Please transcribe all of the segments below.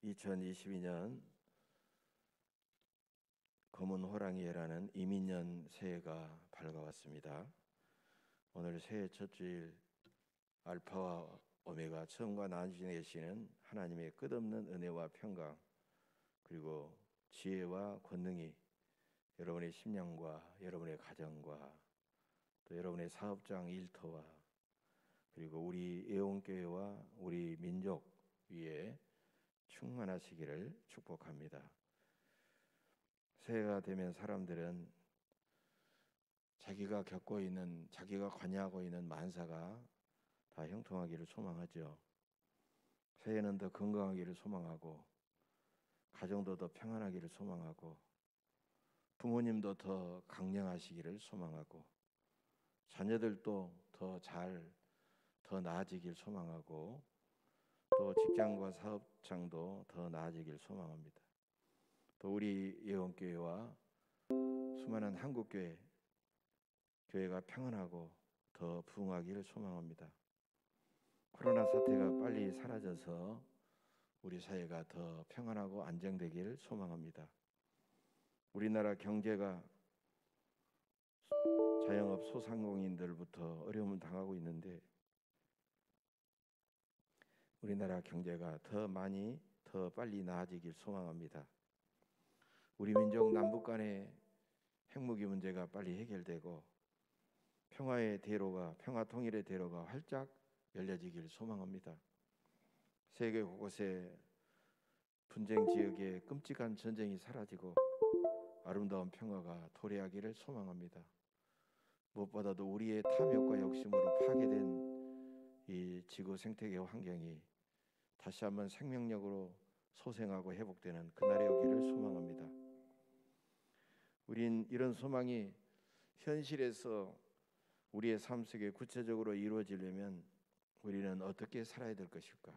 2022년 검은 호랑이라는 이민년 새해가 밝아왔습니다. 오늘 새해 첫 주일 알파와 오메가 처음과 나중에 계시는 하나님의 끝없는 은혜와 평강 그리고 지혜와 권능이 여러분의 심령과 여러분의 가정과 또 여러분의 사업장 일터와 그리고 우리 예원교회와 우리 민족 위에 충만하시기를 축복합니다. 새해가 되면 사람들은 자기가 관여하고 있는 만사가 다 형통하기를 소망하죠. 새해는 더 건강하기를 소망하고 가정도 더 평안하기를 소망하고 부모님도 더 강령하시기를 소망하고 자녀들도 더 나아지길 소망하고 또 직장과 사업장도 더 나아지길 소망합니다. 또 우리 예원교회와 수많은 한국교회가 평안하고 더 부흥하기를 소망합니다. 코로나 사태가 빨리 사라져서 우리 사회가 더 평안하고 안정되기를 소망합니다. 우리나라 경제가 자영업 소상공인들부터 어려움을 당하고 있는데 우리나라 경제가 더 빨리 나아지길 소망합니다. 우리 민족 남북 간의 핵무기 문제가 빨리 해결되고 평화 통일의 대로가 활짝 열려지길 소망합니다. 세계 곳곳에 분쟁 지역에 끔찍한 전쟁이 사라지고 아름다운 평화가 도래하기를 소망합니다. 무엇보다도 우리의 탐욕과 욕심으로 파괴된 이 지구 생태계 환경이 다시 한번 생명력으로 소생하고 회복되는 그날이 오기를 소망합니다. 우린 이런 소망이 현실에서 우리의 삶 속에 구체적으로 이루어지려면 우리는 어떻게 살아야 될 것일까?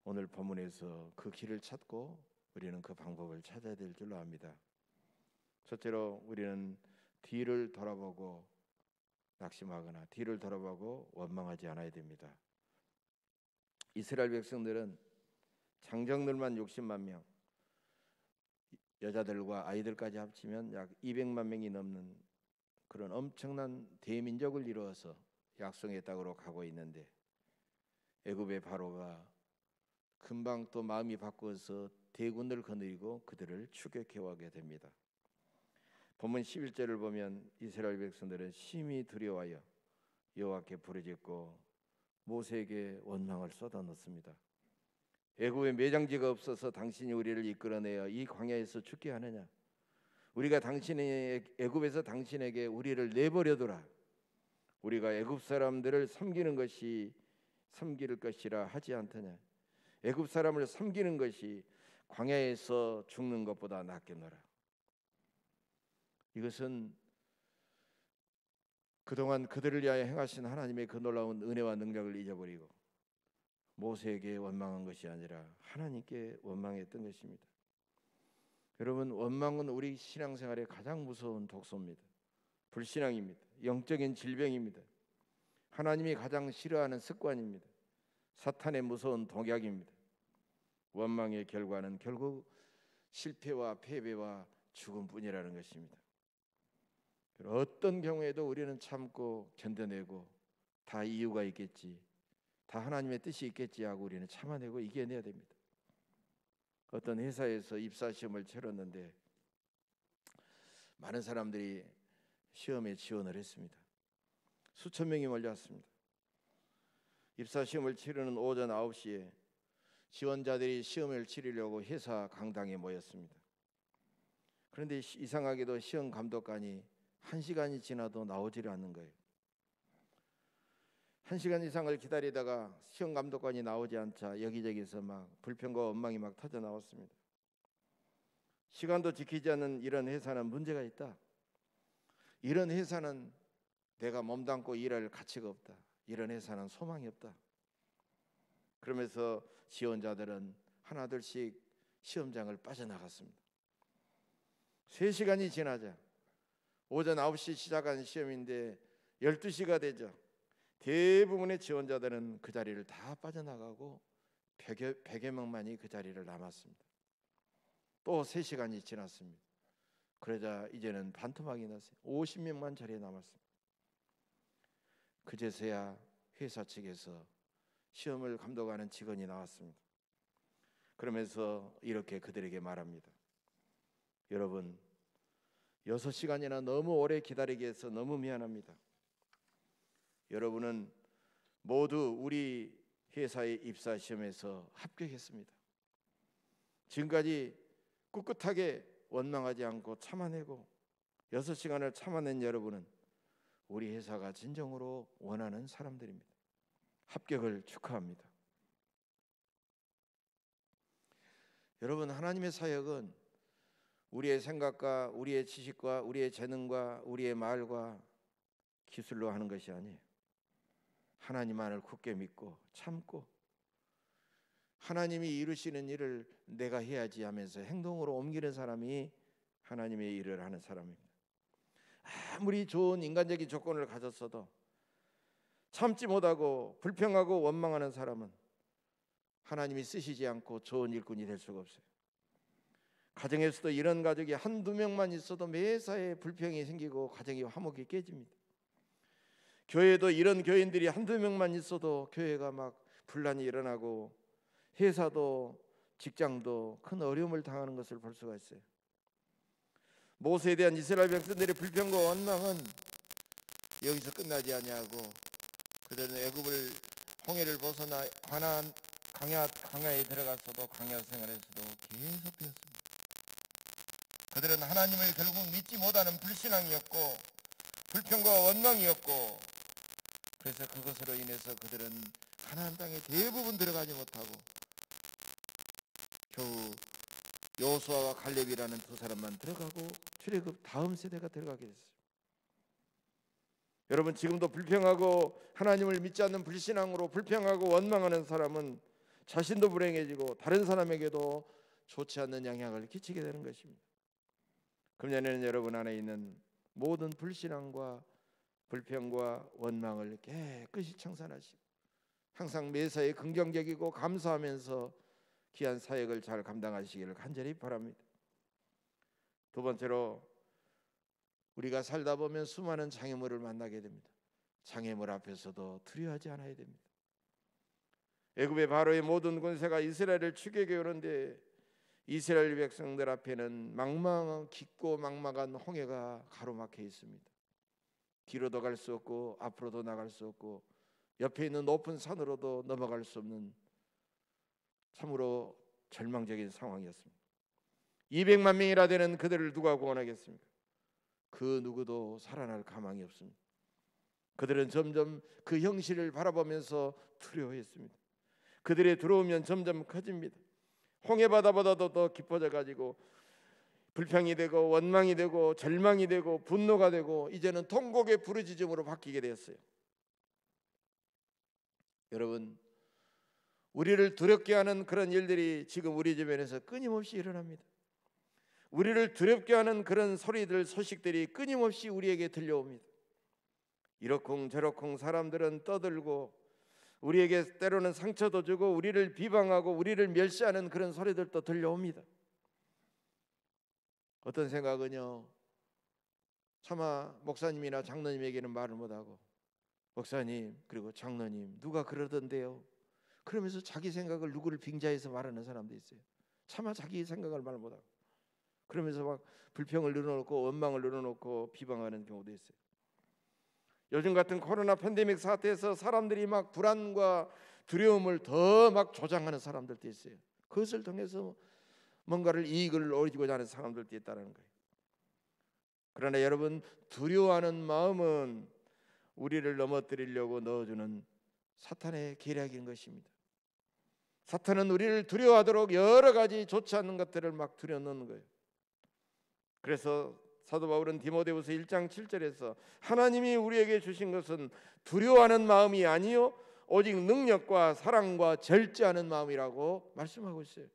오늘 본문에서 그 길을 찾고 우리는 그 방법을 찾아야 될 줄로 압니다. 첫째로 우리는 뒤를 돌아보고 낙심하거나 뒤를 돌아보고 원망하지 않아야 됩니다. 이스라엘 백성들은 장정들만 60만 명, 여자들과 아이들까지 합치면 약 200만 명이 넘는 그런 엄청난 대민족을 이루어서 약속의 땅으로 가고 있는데 애굽의 바로가 금방 또 마음이 바꾸어서 대군을 거느리고 그들을 추격해오게 됩니다. 본문 11절을 보면 이스라엘 백성들은 심히 두려워하여 여호와께 부르짖고 모세에게 원망을 쏟아넣습니다. 애굽에 매장지가 없어서 당신이 우리를 이끌어내어 이 광야에서 죽게 하느냐? 우리가 애굽에서 당신에게 우리를 내버려두라. 우리가 애굽 사람들을 섬기는 섬길 것이라 하지 않더냐? 애굽 사람을 섬기는 것이 광야에서 죽는 것보다 낫겠노라. 이것은 그동안 그들을 위하여 행하신 하나님의 그 놀라운 은혜와 능력을 잊어버리고 모세에게 원망한 것이 아니라 하나님께 원망했던 것입니다. 여러분, 원망은 우리 신앙생활의 가장 무서운 독소입니다. 불신앙입니다. 영적인 질병입니다. 하나님이 가장 싫어하는 습관입니다. 사탄의 무서운 독약입니다. 원망의 결과는 결국 실패와 패배와 죽음뿐이라는 것입니다. 어떤 경우에도 우리는 참고 견뎌내고 다 이유가 있겠지, 다 하나님의 뜻이 있겠지 하고 우리는 참아내고 이겨내야 됩니다. 어떤 회사에서 입사시험을 치렀는데 많은 사람들이 시험에 지원을 했습니다. 수천 명이 몰려왔습니다. 입사시험을 치르는 오전 9시에 지원자들이 시험을 치르려고 회사 강당에 모였습니다. 그런데 이상하게도 시험 감독관이 1시간이 지나도 나오지를 않는 거예요. 1시간 이상을 기다리다가 시험 감독관이 나오지 않자 여기저기서 막 불평과 원망이 막 터져 나왔습니다. 시간도 지키지 않는 이런 회사는 문제가 있다. 이런 회사는 내가 몸담고 일할 가치가 없다. 이런 회사는 소망이 없다. 그러면서 지원자들은 하나둘씩 시험장을 빠져나갔습니다. 3시간이 지나자 오전 9시 시작한 시험인데 12시가 되죠. 대부분의 지원자들은 그 자리를 다 빠져나가고 100여 명만이 그 자리를 남았습니다. 또 3시간이 지났습니다. 그러자 이제는 반토막이 났어요. 50명만 자리에 남았습니다. 그제서야 회사 측에서 시험을 감독하는 직원이 나왔습니다. 그러면서 이렇게 그들에게 말합니다. 여러분, 6시간이나 너무 오래 기다리게 해서 너무 미안합니다. 여러분은 모두 우리 회사의 입사 시험에서 합격했습니다. 지금까지 꿋꿋하게 원망하지 않고 참아내고 6시간을 참아낸 여러분은 우리 회사가 진정으로 원하는 사람들입니다. 합격을 축하합니다. 여러분, 하나님의 사역은 우리의 생각과 우리의 지식과 우리의 재능과 우리의 말과 기술로 하는 것이 아니에요. 하나님만을 굳게 믿고 참고 하나님이 이루시는 일을 내가 해야지 하면서 행동으로 옮기는 사람이 하나님의 일을 하는 사람입니다. 아무리 좋은 인간적인 조건을 가졌어도 참지 못하고 불평하고 원망하는 사람은 하나님이 쓰시지 않고 좋은 일꾼이 될 수가 없어요. 가정에서도 이런 가족이 한두 명만 있어도 매사에 불평이 생기고 가정이 화목이 깨집니다. 교회도 이런 교인들이 한두 명만 있어도 교회가 막 분란이 일어나고 회사도 직장도 큰 어려움을 당하는 것을 볼 수가 있어요. 모세에 대한 이스라엘 백성들의 불평과 원망은 여기서 끝나지 아니하고 그들은 애굽을 홍해를 벗어나 가나안 광야에 들어갔어도 광야 생활에서도 계속 배웠습니다. 그들은 하나님을 결국 믿지 못하는 불신앙이었고 불평과 원망이었고 그래서 그것으로 인해서 그들은 가나안 땅에 대부분 들어가지 못하고 겨우 여호수아와 갈렙이라는 두 사람만 들어가고 출애굽 다음 세대가 들어가게 됐어요. 여러분, 지금도 불평하고 하나님을 믿지 않는 불신앙으로 불평하고 원망하는 사람은 자신도 불행해지고 다른 사람에게도 좋지 않는 영향을 끼치게 되는 것입니다. 금년에는 여러분 안에 있는 모든 불신앙과 불평과 원망을 깨끗이 청산하시고 항상 매사에 긍정적이고 감사하면서 귀한 사역을 잘 감당하시기를 간절히 바랍니다. 두 번째로, 우리가 살다 보면 수많은 장애물을 만나게 됩니다. 장애물 앞에서도 두려워하지 않아야 됩니다. 애굽의 바로의 모든 군세가 이스라엘을 추격해 오는데 이스라엘 백성들 앞에는 깊고 막막한 홍해가 가로막혀 있습니다. 뒤로도 갈 수 없고 앞으로도 나갈 수 없고 옆에 있는 높은 산으로도 넘어갈 수 없는 참으로 절망적인 상황이었습니다. 200만 명이나 되는 그들을 누가 구원하겠습니까? 그 누구도 살아날 가망이 없습니다. 그들은 점점 그 형실을 바라보면서 두려워했습니다. 그들의 두려우면 점점 커집니다. 홍해바다보다도 더 깊어져 가지고 불평이 되고 원망이 되고 절망이 되고 분노가 되고 이제는 통곡의 부르짖음으로 바뀌게 되었어요. 여러분, 우리를 두렵게 하는 그런 일들이 지금 우리 주변에서 끊임없이 일어납니다. 우리를 두렵게 하는 그런 소리들, 소식들이 끊임없이 우리에게 들려옵니다. 이러쿵저러쿵 사람들은 떠들고 우리에게 때로는 상처도 주고 우리를 비방하고 우리를 멸시하는 그런 소리들도 들려옵니다. 어떤 생각은요, 차마 목사님이나 장로님에게는 말을 못하고 목사님 그리고 장로님 누가 그러던데요, 그러면서 자기 생각을 누구를 빙자해서 말하는 사람도 있어요. 차마 자기 생각을 말 못하고 그러면서 막 불평을 늘어놓고 원망을 늘어놓고 비방하는 경우도 있어요. 요즘 같은 코로나 팬데믹 사태에서 사람들이 막 불안과 두려움을 더 막 조장하는 사람들도 있어요. 그것을 통해서 뭔가를 이익을 얻고자 하는 사람들도 있다는 거예요. 그러나 여러분, 두려워하는 마음은 우리를 넘어뜨리려고 넣어주는 사탄의 계략인 것입니다. 사탄은 우리를 두려워하도록 여러 가지 좋지 않는 것들을 막 들여놓는 거예요. 그래서 사도 바울은 디모데후서 1장 7절에서 하나님이 우리에게 주신 것은 두려워하는 마음이 아니요 오직 능력과 사랑과 절제하는 마음이라고 말씀하고 있어요.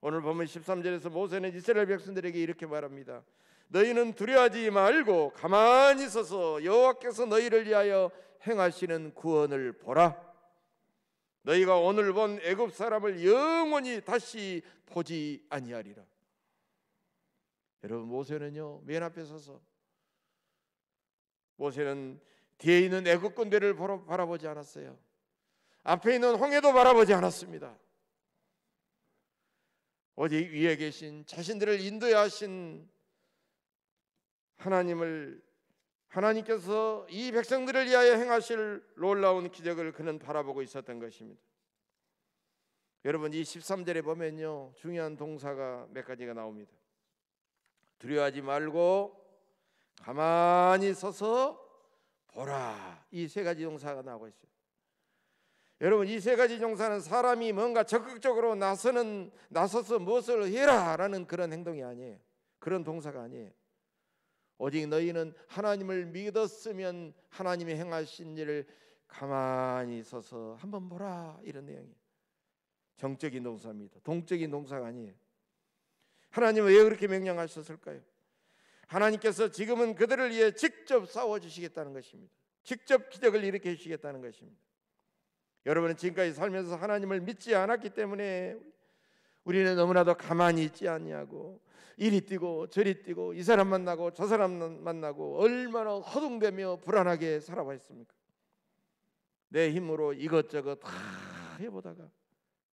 오늘 보면 13절에서 모세는 이스라엘 백성들에게 이렇게 말합니다. 너희는 두려워하지 말고 가만히 있어서 여호와께서 너희를 위하여 행하시는 구원을 보라. 너희가 오늘 본 애굽 사람을 영원히 다시 보지 아니하리라. 여러분, 모세는요 맨 앞에 서서, 모세는 뒤에 있는 애굽 군대를 바라보지 않았어요. 앞에 있는 홍해도 바라보지 않았습니다. 오직 위에 계신, 자신들을 인도하신 하나님께서 이 백성들을 위하여 행하실 놀라운 기적을 그는 바라보고 있었던 것입니다. 여러분, 이 13절에 보면요 중요한 동사가 몇 가지가 나옵니다. 두려워하지 말고 가만히 서서 보라, 이 세 가지 동사가 나오고 있어요. 여러분, 이 세 가지 동사는 사람이 뭔가 적극적으로 나서서 무엇을 해라라는 그런 행동이 아니에요. 그런 동사가 아니에요. 오직 너희는 하나님을 믿었으면 하나님이 행하신 일을 가만히 서서 한번 보라, 이런 내용이에요. 정적인 동사입니다. 동적인 동사가 아니에요. 하나님은 왜 그렇게 명령하셨을까요? 하나님께서 지금은 그들을 위해 직접 싸워주시겠다는 것입니다. 직접 기적을 일으켜 주시겠다는 것입니다. 여러분은 지금까지 살면서 하나님을 믿지 않았기 때문에 우리는 너무나도 가만히 있지 않냐고, 이리 뛰고 저리 뛰고 이 사람 만나고 저 사람 만나고 얼마나 허둥대며 불안하게 살아왔습니까? 내 힘으로 이것저것 다 해보다가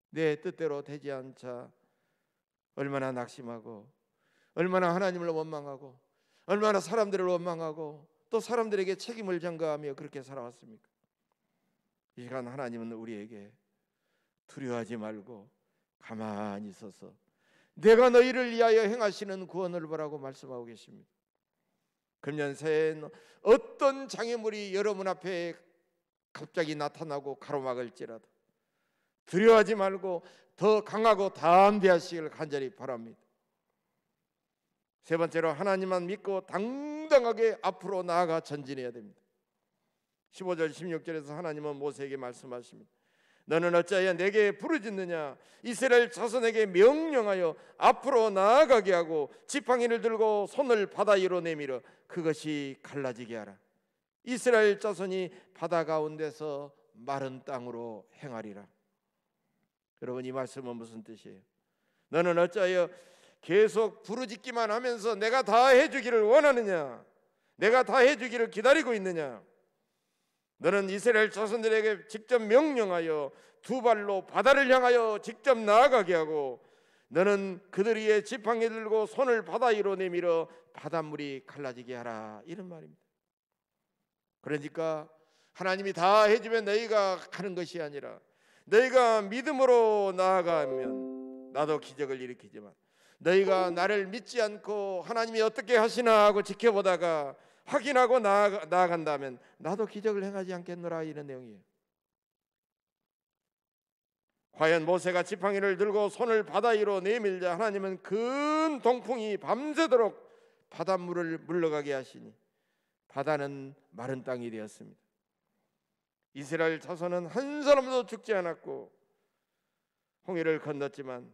내 뜻대로 되지 않자 얼마나 낙심하고, 얼마나 하나님을 원망하고, 얼마나 사람들을 원망하고, 또 사람들에게 책임을 전가하며 그렇게 살아왔습니까? 이 시간 하나님은 우리에게 두려워하지 말고 가만히 있어서 내가 너희를 위하여 행하시는 구원을 보라고 말씀하고 계십니다. 금년 새해엔 어떤 장애물이 여러분 앞에 갑자기 나타나고 가로막을지라도 두려워하지 말고 더 강하고 담대하시길 간절히 바랍니다. 세 번째로, 하나님만 믿고 당당하게 앞으로 나아가 전진해야 됩니다. 15절 16절에서 하나님은 모세에게 말씀하십니다. 너는 어찌하여 내게 부르짖느냐? 이스라엘 자손에게 명령하여 앞으로 나아가게 하고 지팡이를 들고 손을 바다 위로 내밀어 그것이 갈라지게 하라. 이스라엘 자손이 바다 가운데서 마른 땅으로 행하리라. 여러분, 이 말씀은 무슨 뜻이에요? 너는 어찌하여 계속 부르짖기만 하면서 내가 다 해주기를 원하느냐? 내가 다 해주기를 기다리고 있느냐? 너는 이스라엘 자손들에게 직접 명령하여 두 발로 바다를 향하여 직접 나아가게 하고 너는 그들 위에 지팡이 들고 손을 바다 위로 내밀어 바닷물이 갈라지게 하라, 이런 말입니다. 그러니까 하나님이 다 해주면 너희가 가는 것이 아니라 너희가 믿음으로 나아가면 나도 기적을 일으키지만 너희가 나를 믿지 않고 하나님이 어떻게 하시나 하고 지켜보다가 확인하고 나아간다면 나도 기적을 행하지 않겠노라, 이런 내용이에요. 과연 모세가 지팡이를 들고 손을 바다 위로 내밀자 하나님은 큰 동풍이 밤새도록 바닷물을 물러가게 하시니 바다는 마른 땅이 되었습니다. 이스라엘 자손은 한 사람도 죽지 않았고 홍해를 건넜지만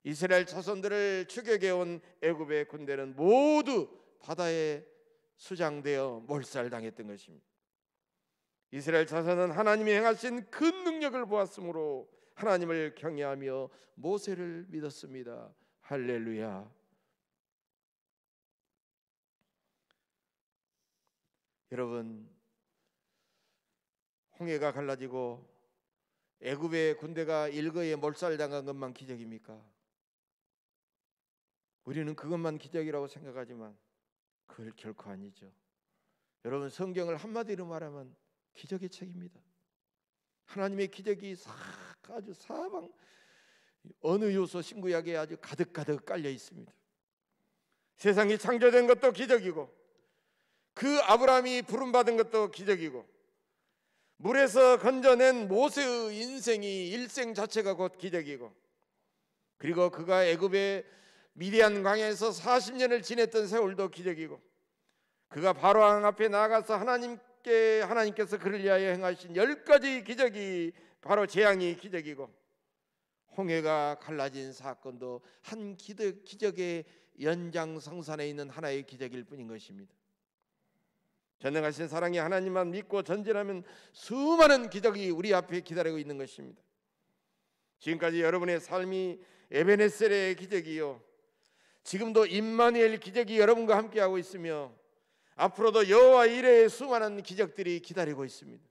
이스라엘 자손들을 추격해온 애굽의 군대는 모두 바다에 수장되어 몰살당했던 것입니다. 이스라엘 자손은 하나님이 행하신 큰 능력을 보았으므로 하나님을 경외하며 모세를 믿었습니다. 할렐루야. 여러분, 홍해가 갈라지고 애굽의 군대가 일거에 몰살당한 것만 기적입니까? 우리는 그것만 기적이라고 생각하지만 그걸 결코 아니죠. 여러분, 성경을 한마디로 말하면 기적의 책입니다. 하나님의 기적이 아주 사방 어느 요소 신구약에 아주 가득가득 깔려 있습니다. 세상이 창조된 것도 기적이고 그 아브라함이 부름받은 것도 기적이고 물에서 건져낸 모세의 인생이 일생 자체가 곧 기적이고 그리고 그가 애굽의 미디안 광야에서 40년을 지냈던 세월도 기적이고 그가 바로왕 앞에 나아가서 하나님께서 그를 위하여 행하신 10가지 기적이 바로 재앙이 기적이고 홍해가 갈라진 사건도 한 기적의 연장성산에 있는 하나의 기적일 뿐인 것입니다. 전능하신 사랑의 하나님만 믿고 전진하면 수많은 기적이 우리 앞에 기다리고 있는 것입니다. 지금까지 여러분의 삶이 에베네셀의 기적이요, 지금도 임마누엘 기적이 여러분과 함께하고 있으며 앞으로도 여호와 이레의 수많은 기적들이 기다리고 있습니다.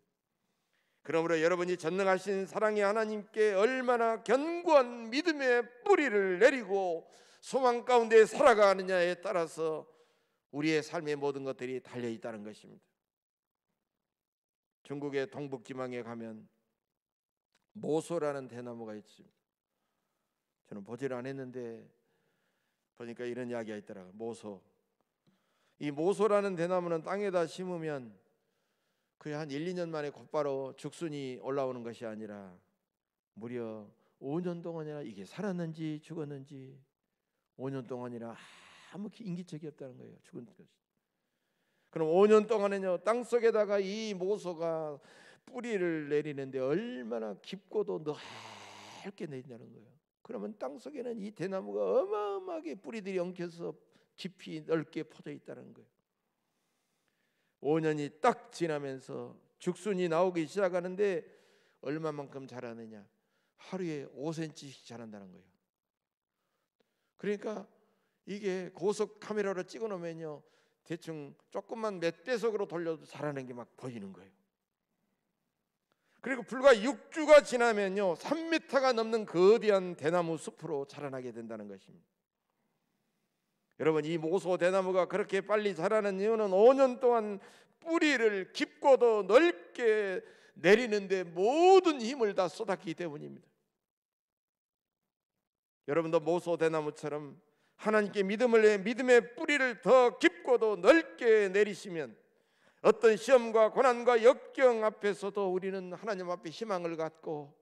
그러므로 여러분이 전능하신 사랑의 하나님께 얼마나 견고한 믿음의 뿌리를 내리고 소망 가운데 살아가느냐에 따라서 우리의 삶의 모든 것들이 달려있다는 것입니다. 중국의 동북지방에 가면 모소라는 대나무가 있습니다. 저는 보지를 않았는데 보니까 이런 이야기가 있더라고요. 모소. 이 모소라는 대나무는 땅에다 심으면 거의 한 1, 2년 만에 곧바로 죽순이 올라오는 것이 아니라 무려 5년 동안이나 이게 살았는지 죽었는지 5년 동안이나 아무 인기척이 없다는 거예요. 죽은 것이. 그럼 5년 동안은요, 땅속에다가 이 모소가 뿌리를 내리는데 얼마나 깊고도 넓게 내린다는 거예요. 그러면 땅속에는 이 대나무가 어마어마하게 뿌리들이 엉켜서 깊이 넓게 퍼져 있다는 거예요. 5년이 딱 지나면서 죽순이 나오기 시작하는데 얼마만큼 자라느냐? 하루에 5cm씩 자란다는 거예요. 그러니까 이게 고속 카메라로 찍어 놓으면요, 대충 조금만 멧돼석으로 돌려도 자라는 게 막 보이는 거예요. 그리고 불과 6주가 지나면요, 3m가 넘는 거대한 대나무 숲으로 자라나게 된다는 것입니다. 여러분, 이 모소 대나무가 그렇게 빨리 자라는 이유는 5년 동안 뿌리를 깊고도 넓게 내리는데 모든 힘을 다 쏟았기 때문입니다. 여러분도 모소 대나무처럼 하나님께 믿음을 내 믿음의 뿌리를 더 깊고도 넓게 내리시면 어떤 시험과 고난과 역경 앞에서도 우리는 하나님 앞에 희망을 갖고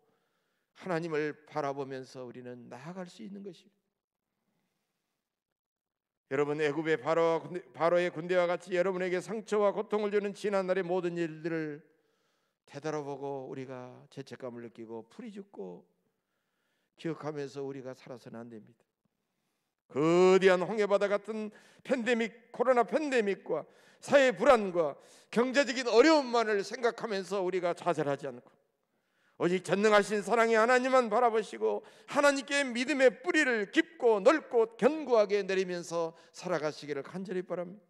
하나님을 바라보면서 우리는 나아갈 수 있는 것입니다. 여러분, 애굽의 바로의 군대와 같이 여러분에게 상처와 고통을 주는 지난날의 모든 일들을 되돌아보고 우리가 죄책감을 느끼고 풀이 죽고 기억하면서 우리가 살아서는 안 됩니다. 거대한 홍해바다 같은 코로나 팬데믹과 사회 불안과 경제적인 어려움만을 생각하면서 우리가 좌절하지 않고 오직 전능하신 사랑의 하나님만 바라보시고 하나님께 믿음의 뿌리를 깊고 넓고 견고하게 내리면서 살아가시기를 간절히 바랍니다.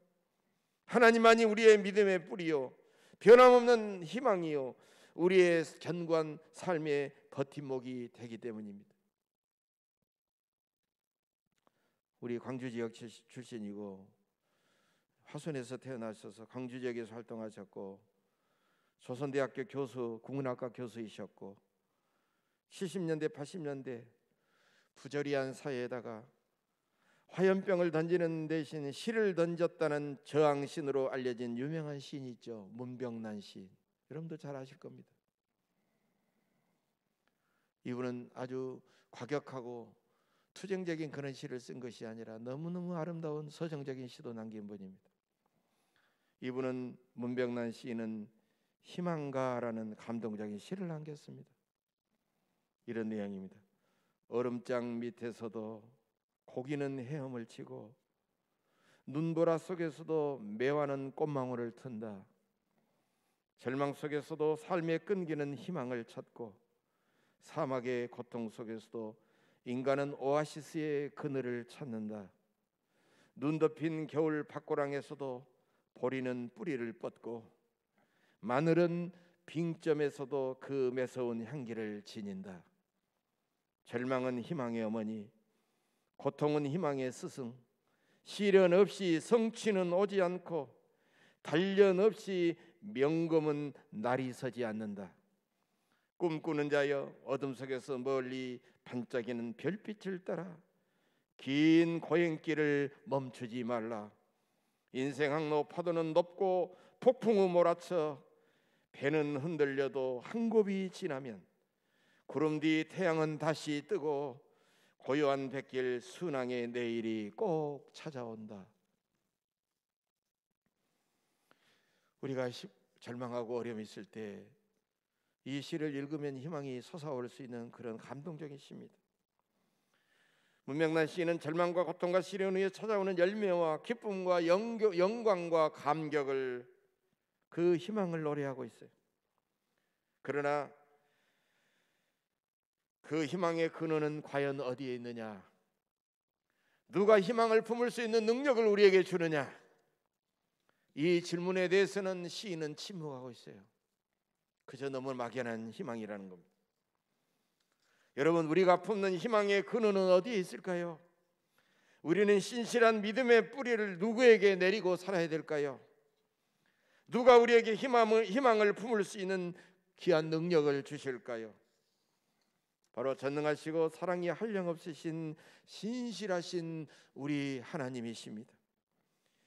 하나님만이 우리의 믿음의 뿌리요, 변함없는 희망이요, 우리의 견고한 삶의 버팀목이 되기 때문입니다. 우리 광주 지역 출신이고 화순에서 태어나셔서 광주 지역에서 활동하셨고 조선대학교 교수, 국문학과 교수이셨고 70년대 80년대 부조리한 사회에다가 화염병을 던지는 대신 실을 던졌다는 저항신으로 알려진 유명한 시인이 있죠. 문병난 시인. 여러분도 잘 아실 겁니다. 이분은 아주 과격하고 투쟁적인 그런 시를 쓴 것이 아니라 너무너무 아름다운 서정적인 시도 남긴 분입니다. 이분은, 문병난 시인은 희망가라는 감동적인 시를 남겼습니다. 이런 내용입니다. 얼음장 밑에서도 고기는 헤엄을 치고 눈보라 속에서도 매화는 꽃망울을 튼다. 절망 속에서도 삶의 끈기는 희망을 찾고 사막의 고통 속에서도 인간은 오아시스의 그늘을 찾는다. 눈 덮인 겨울 밭고랑에서도 보리는 뿌리를 뻗고 마늘은 빙점에서도 그 매서운 향기를 지닌다. 절망은 희망의 어머니, 고통은 희망의 스승, 시련 없이 성취는 오지 않고 단련 없이 명금은 날이 서지 않는다. 꿈꾸는 자여, 어둠 속에서 멀리 반짝이는 별빛을 따라 긴 고행길을 멈추지 말라. 인생 항로 파도는 높고 폭풍우 몰아쳐 배는 흔들려도 한 곱이 지나면 구름 뒤 태양은 다시 뜨고 고요한 백길 순항의 내일이 꼭 찾아온다. 우리가 절망하고 어려움이 있을 때 이 시를 읽으면 희망이 솟아올 수 있는 그런 감동적인 시입니다. 문명난 시인은 절망과 고통과 시련 후에 찾아오는 열매와 기쁨과 영광과 감격을, 그 희망을 노래하고 있어요. 그러나 그 희망의 근원은 과연 어디에 있느냐? 누가 희망을 품을 수 있는 능력을 우리에게 주느냐? 이 질문에 대해서는 시인은 침묵하고 있어요. 그저 너무 막연한 희망이라는 겁니다. 여러분, 우리가 품는 희망의 근원은 어디에 있을까요? 우리는 신실한 믿음의 뿌리를 누구에게 내리고 살아야 될까요? 누가 우리에게 희망을 품을 수 있는 귀한 능력을 주실까요? 바로 전능하시고 사랑이 한량없으신 신실하신 우리 하나님이십니다.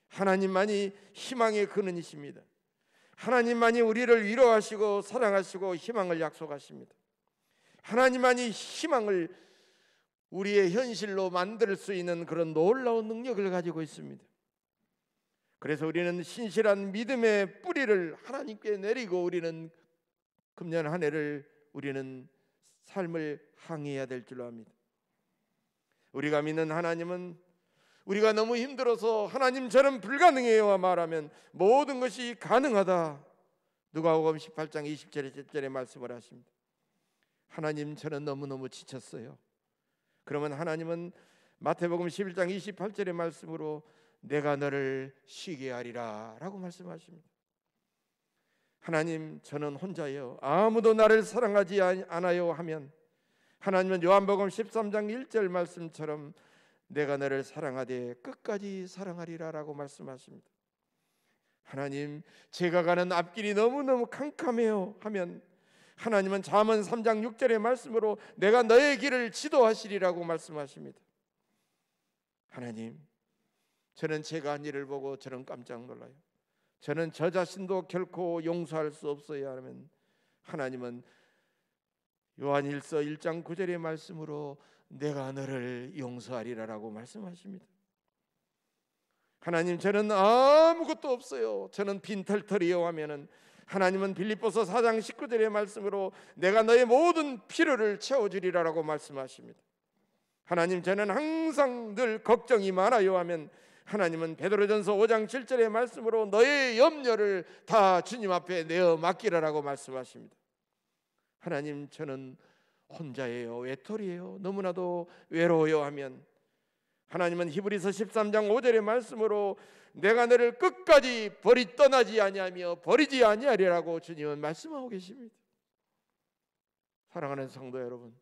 하나님만이 희망의 근원이십니다. 하나님만이 우리를 위로하시고 사랑하시고 희망을 약속하십니다. 하나님만이 희망을 우리의 현실로 만들 수 있는 그런 놀라운 능력을 가지고 있습니다. 그래서 우리는 신실한 믿음의 뿌리를 하나님께 내리고 우리는 금년 한 해를 우리는 삶을 항해해야 될 줄로 압니다. 우리가 믿는 하나님은 우리가 너무 힘들어서 하나님 저는 불가능해요 말하면 모든 것이 가능하다. 누가복음 18장 20절의 말씀을 하십니다. 하나님 저는 너무너무 지쳤어요. 그러면 하나님은 마태복음 11장 28절의 말씀으로 내가 너를 쉬게 하리라 라고 말씀하십니다. 하나님 저는 혼자요 아무도 나를 사랑하지 않아요 하면 하나님은 요한복음 13장 1절 말씀처럼 내가 너를 사랑하되 끝까지 사랑하리라 라고 말씀하십니다. 하나님 제가 가는 앞길이 너무너무 캄캄해요 하면 하나님은 잠언 3장 6절의 말씀으로 내가 너의 길을 지도하시리라고 말씀하십니다. 하나님 저는 제가 한 일을 보고 저는 깜짝 놀라요. 저는 저 자신도 결코 용서할 수 없어야 하면 하나님은 요한일서 1장 9절의 말씀으로 내가 너를 용서하리라라고 말씀하십니다. 하나님 저는 아무것도 없어요. 저는 빈털털이요 하면은 하나님은 빌립보서 4장 19절의 말씀으로 내가 너의 모든 필요를 채워주리라라고 말씀하십니다. 하나님 저는 항상 늘 걱정이 많아요 하면 하나님은 베드로전서 5장 7절의 말씀으로 너의 염려를 다 주님 앞에 내어 맡기라라고 말씀하십니다. 하나님 저는 혼자예요 외톨이에요 너무나도 외로워요 하면 하나님은 히브리서 13장 5절의 말씀으로 내가 너를 끝까지 떠나지 아니하며 버리지 아니하리라고 주님은 말씀하고 계십니다. 사랑하는 성도 여러분,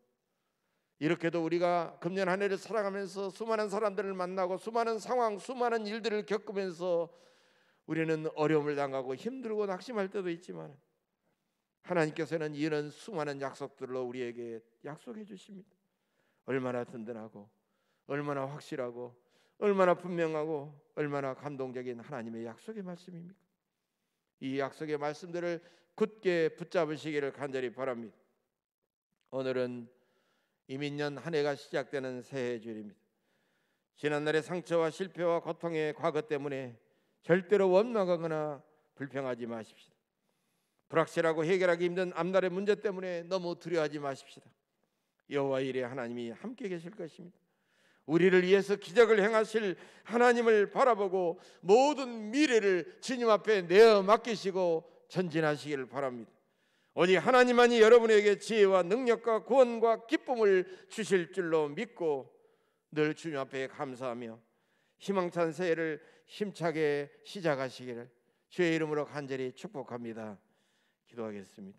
이렇게도 우리가 금년 한 해를 살아가면서 수많은 사람들을 만나고 수많은 상황, 수많은 일들을 겪으면서 우리는 어려움을 당하고 힘들고 낙심할 때도 있지만 하나님께서는 이런 수많은 약속들로 우리에게 약속해 주십니다. 얼마나 든든하고 얼마나 확실하고 얼마나 분명하고 얼마나 감동적인 하나님의 약속의 말씀입니까? 이 약속의 말씀들을 굳게 붙잡으시기를 간절히 바랍니다. 오늘은 이민년 한 해가 시작되는 새해 주일입니다. 지난날의 상처와 실패와 고통의 과거 때문에 절대로 원망하거나 불평하지 마십시다. 불확실하고 해결하기 힘든 앞날의 문제 때문에 너무 두려워하지 마십시다. 여호와 일에 하나님이 함께 계실 것입니다. 우리를 위해서 기적을 행하실 하나님을 바라보고 모든 미래를 주님 앞에 내어 맡기시고 전진하시기를 바랍니다. 오직 하나님만이 여러분에게 지혜와 능력과 구원과 기쁨을 주실 줄로 믿고 늘 주님 앞에 감사하며 희망찬 새해를 힘차게 시작하시기를 주의 이름으로 간절히 축복합니다. 기도하겠습니다.